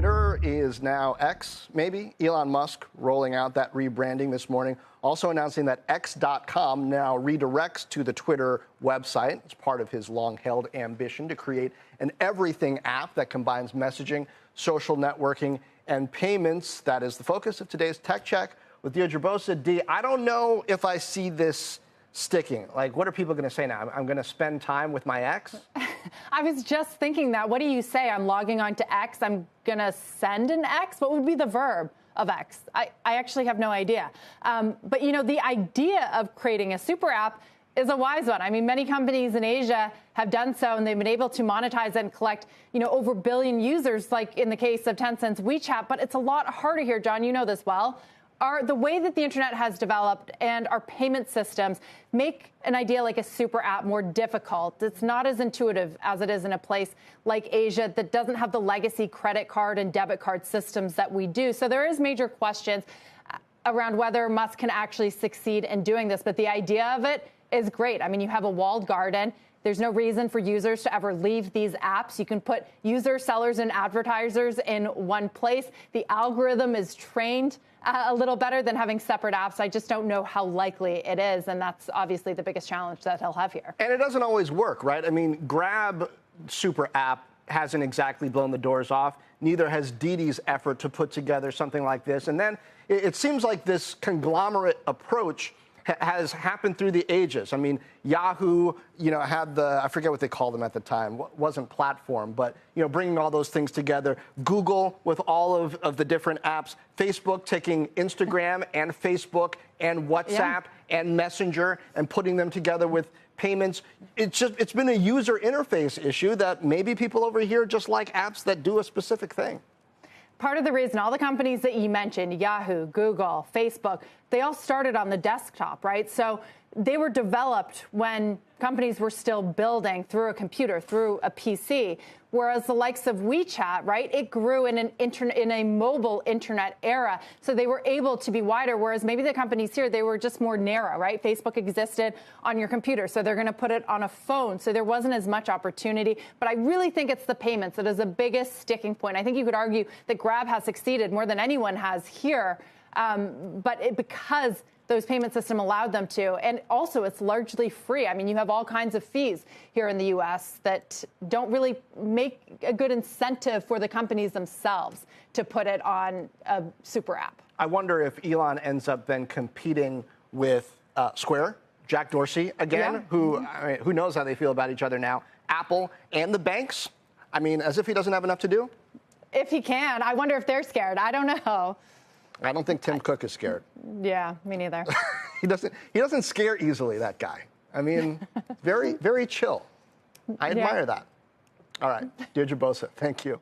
Twitter is now X, maybe. Elon Musk rolling out that rebranding this morning, also announcing that X.com now redirects to the Twitter website. It's part of his long-held ambition to create an everything app that combines messaging, social networking, and payments. That is the focus of today's Tech Check with Deirdre Bosa. Dee, I don't know if I see this sticking. Like, what are people going to say now? I'm going to spend time with my ex? I was just thinking that. What do you say? I'm logging on to X. I'm going to send an X? What would be the verb of X? I actually have no idea. But, you know, the idea of creating a super app is a wise one. I mean, many companies in Asia have done so, and they've been able to monetize and collect, you know, over 1 billion users, like in the case of Tencent's WeChat. But it's a lot harder here, John. You know this well. The way that the internet has developed and our payment systems make an idea like a super app more difficult. It's not as intuitive as it is in a place like Asia that doesn't have the legacy credit card and debit card systems that we do. So there is major questions around whether Musk can actually succeed in doing this. But the idea of it is great. I mean, you have a walled garden. There's no reason for users to ever leave these apps. You can put users, sellers, and advertisers in one place. The algorithm is trained a little better than having separate apps. I just don't know how likely it is, and that's obviously the biggest challenge that he'll have here. And it doesn't always work, right? I mean, Grab super app hasn't exactly blown the doors off. Neither has Didi's effort to put together something like this. And then it seems like this conglomerate approach has happened through the ages. I mean, Yahoo, you know, had I forget what they called them at the time, wasn't platform, but, you know, bringing all those things together. Google with all of the different apps. Facebook taking Instagram and Facebook and WhatsApp and Messenger and putting them together with payments. It's been a user interface issue that maybe people over here just like apps that do a specific thing. Part of the reason all the companies that you mentioned, Yahoo, Google, Facebook, they all started on the desktop, right? So they were developed when companies were still building through a computer, through a PC, whereas the likes of WeChat, right, it grew in a mobile internet era. So they were able to be wider, whereas maybe the companies here, they were just more narrow, right? Facebook existed on your computer, so they're going to put it on a phone. So there wasn't as much opportunity. But I really think it's the payments that is the biggest sticking point. I think you could argue that Grab has succeeded more than anyone has here, because those payment system allowed them to. And also, it's largely free. I mean, you have all kinds of fees here in the U.S. that don't really make a good incentive for the companies themselves to put it on a super app. I wonder if Elon ends up then competing with Square, Jack Dorsey again, who knows how they feel about each other now, Apple, and the banks. I mean, as if he doesn't have enough to do. If he can. I wonder if they're scared. I don't know. I don't think Tim Cook is scared. Yeah, me neither. He doesn't scare easily, that guy. I mean, very, very chill. I admire that. All right, Deirdre Bosa, thank you.